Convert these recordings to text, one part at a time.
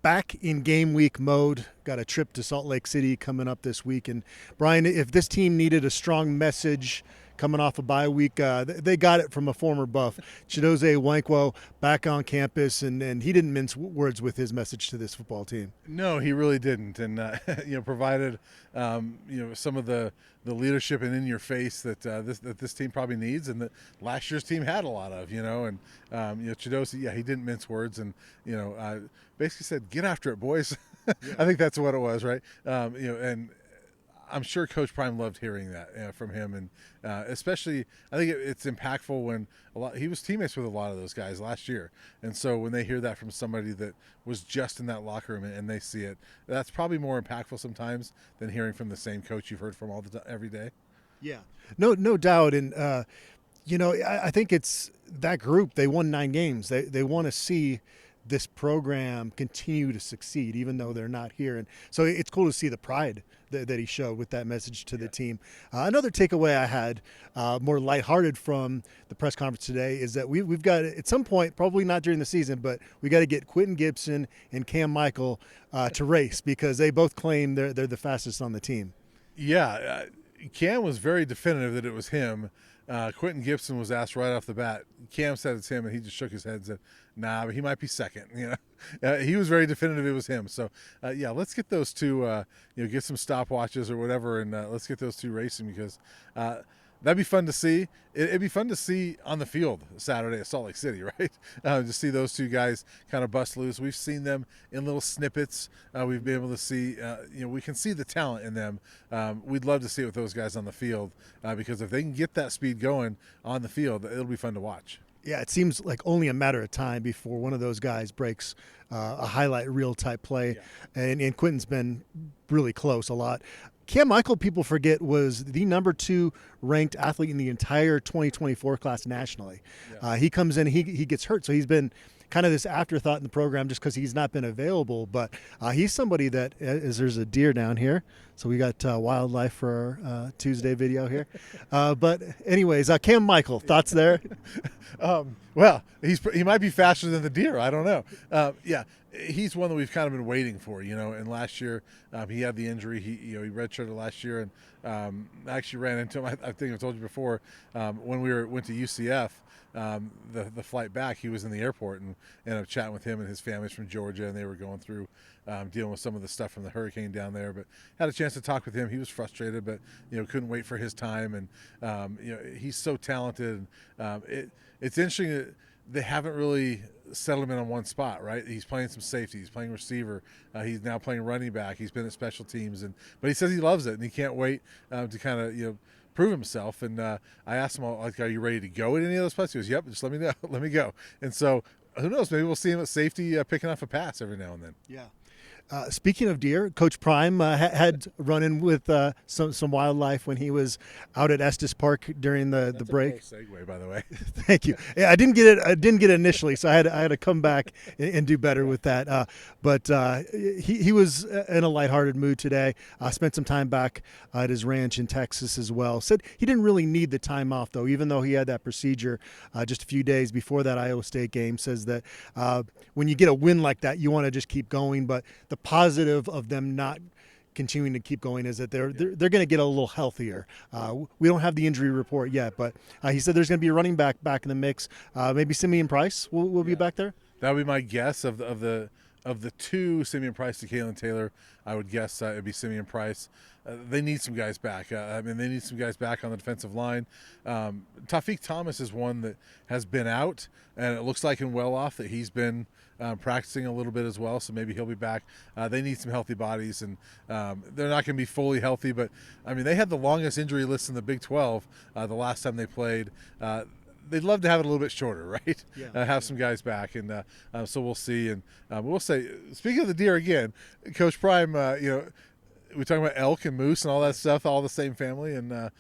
back in game week mode. Got a trip to Salt Lake City coming up this week. And Brian, if this team needed a strong message coming off a bye week, they got it from a former Buff. Chidozie Nwankwo back on campus, and he didn't mince words with his message to this football team. No, he really didn't, and provided some of the leadership and in your face that this team probably needs, and that last year's team had a lot of. Chidozie, he didn't mince words, and basically said, "Get after it, boys." Yeah. I think that's what it was, right? And I'm sure Coach Prime loved hearing that from him, and especially I think it's impactful when he was teammates with a lot of those guys last year, and so when they hear that from somebody that was just in that locker room and they see it, that's probably more impactful sometimes than hearing from the same coach you've heard from every day. Yeah, no doubt, and I think it's that group. They won 9 games. They want to see this program continue to succeed, even though they're not here. And so it's cool to see the pride that he showed with that message to the team. Another takeaway I had, more lighthearted from the press conference today, is that we've got, at some point, probably not during the season, but we got to get Quentin Gibson and Cam Michael to race, because they both claim they're the fastest on the team. Yeah, Cam was very definitive that it was him. Quentin Gibson was asked right off the bat. Cam said it's him, and he just shook his head and said, "Nah, but he might be second." He was very definitive it was him. So, let's get those two, get some stopwatches or whatever, and let's get those two racing, because that'd be fun to see. It'd be fun to see on the field Saturday at Salt Lake City, right? To see those two guys kind of bust loose. We've seen them in little snippets. We've been able to see, we can see the talent in them. We'd love to see it with those guys on the field, because if they can get that speed going on the field, it'll be fun to watch. Yeah, it seems like only a matter of time before one of those guys breaks a highlight reel type play. Yeah. And Quentin's been really close a lot. Cam Michael, people forget, was the number 2 ranked athlete in the entire 2024 class nationally. Yeah. He comes in, he gets hurt, so he's been kind of this afterthought in the program just because he's not been available. But he's somebody that, there's a deer down here, so we got wildlife for our Tuesday video here. But anyways, Cam Michael, thoughts there? Well, he might be faster than the deer. I don't know. He's one that we've kind of been waiting for, and last year he had the injury. He redshirted last year, and I actually ran into him. I think I've told you before, when we went to UCF. The flight back, he was in the airport, and ended up chatting with him, and his family's from Georgia, and they were going through dealing with some of the stuff from the hurricane down there. But had a chance to talk with him. He was frustrated, but couldn't wait for his time, and he's so talented. It's interesting that they haven't really settled him in on one spot, right? He's playing some safety, he's playing receiver, he's now playing running back, he's been at special teams, but he says he loves it, and he can't wait to kind of prove himself. And I asked him, are you ready to go at any of those places? He goes, "Yep, just let me know, let me go." And so who knows, maybe we'll see him at safety picking off a pass every now and then. Yeah. Speaking of deer, Coach Prime had run in with some wildlife when he was out at Estes Park during the break. That's a cool segue, by the way. Thank you. Yeah, I didn't get it initially, so I had to come back and do better with that. But he was in a lighthearted mood today. Spent some time back at his ranch in Texas as well. Said he didn't really need the time off, though, even though he had that procedure just a few days before that Iowa State game. Says that when you get a win like that, you want to just keep going. But the positive of them not continuing to keep going is that they're going to get a little healthier. We don't have the injury report yet, but he said there's going to be a running back in the mix. Maybe Simeon Price will be back there. That would be my guess of the 2, Simeon Price to Kalen Taylor. I would guess it'd be Simeon Price. They need some guys back. They need some guys back on the defensive line. Tawfiq Thomas is one that has been out, and it looks like in well-off that he's been practicing a little bit as well, so maybe he'll be back. They need some healthy bodies, and they're not going to be fully healthy, but they had the longest injury list in the Big 12 the last time they played. They'd love to have it a little bit shorter, right? Yeah. Have some guys back, and so we'll see. And we'll say, speaking of the deer again, Coach Prime, we're talking about elk and moose and all that stuff, all the same family, and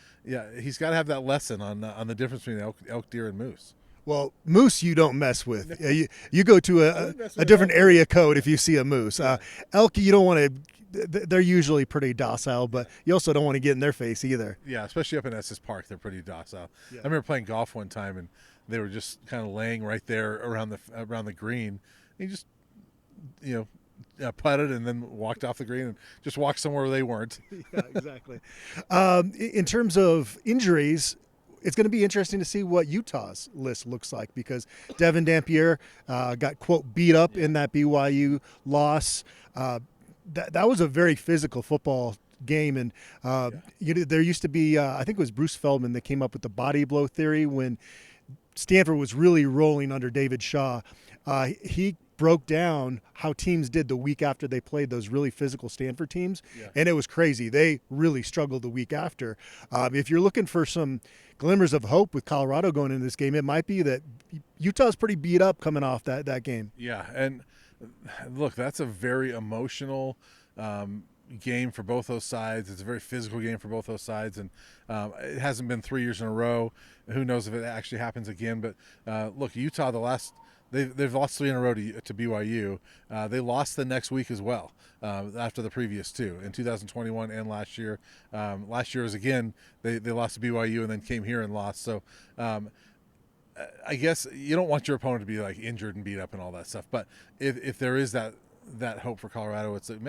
he's got to have that lesson on the difference between elk, deer, and moose. Well, moose you don't mess with. You go to a different area code if you see a moose. Elk, you don't want to. They're usually pretty docile, but you also don't want to get in their face either. Yeah, especially up in Estes Park, they're pretty docile. Yeah. I remember playing golf one time, and they were just kind of laying right there around the green. And you just, putted and then walked off the green and just walked somewhere where they weren't. Yeah, exactly. In terms of injuries, it's going to be interesting to see what Utah's list looks like, because Devin Dampier got, quote, beat up in that BYU loss. That was a very physical football game, and there used to be, I think it was Bruce Feldman that came up with the body blow theory when Stanford was really rolling under David Shaw. He broke down how teams did the week after they played those really physical Stanford teams, and it was crazy. They really struggled the week after. If you're looking for some glimmers of hope with Colorado going into this game, it might be that Utah's pretty beat up coming off that game. Yeah, and look, that's a very emotional game for both those sides. It's a very physical game for both those sides, and it hasn't been 3 years in a row. Who knows if it actually happens again? But look, Utah, they've lost 3 in a row to BYU. They lost the next week as well after the previous 2 in 2021 and last year. Last year was again they lost to BYU and then came here and lost. So I guess you don't want your opponent to be like injured and beat up and all that stuff. But if there is that hope for Colorado, it's like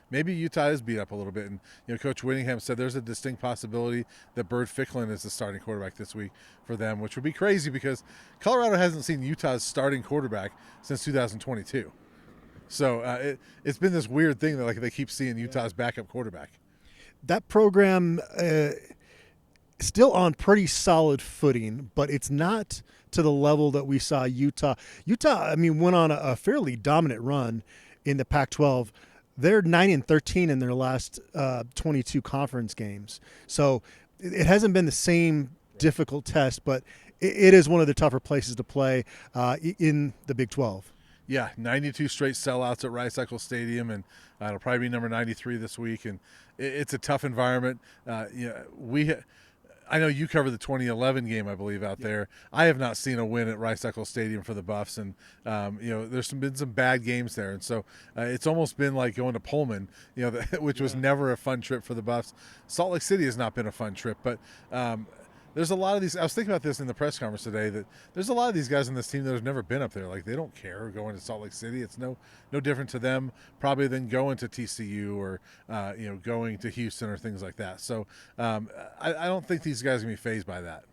maybe Utah is beat up a little bit. And Coach Whittingham said there's a distinct possibility that Bird Ficklin is the starting quarterback this week for them, which would be crazy because Colorado hasn't seen Utah's starting quarterback since 2022. So it's been this weird thing that they keep seeing Utah's backup quarterback. That program still on pretty solid footing, but it's not to the level that we saw Utah. Utah, went on a fairly dominant run in the Pac-12. They're 9-13 in their last 22 conference games. So it hasn't been the same difficult test, but it is one of the tougher places to play in the Big 12. Yeah, 92 straight sellouts at Rice-Eccles Stadium, and it'll probably be number 93 this week. And it's a tough environment. I know you covered the 2011 game, I believe, out there. I have not seen a win at Rice-Eccles Stadium for the Buffs, and there's been some bad games there, and so it's almost been like going to Pullman, which was never a fun trip for the Buffs. Salt Lake City has not been a fun trip, but there's a lot of these. I was thinking about this in the press conference today, that there's a lot of these guys on this team that have never been up there. Like, they don't care going to Salt Lake City. It's no different to them probably than going to TCU or going to Houston or things like that. So I don't think these guys are going to be fazed by that.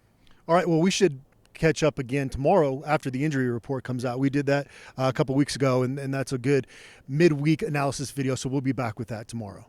All right, well, we should catch up again tomorrow after the injury report comes out. We did that a couple weeks ago, and that's a good midweek analysis video, so we'll be back with that tomorrow.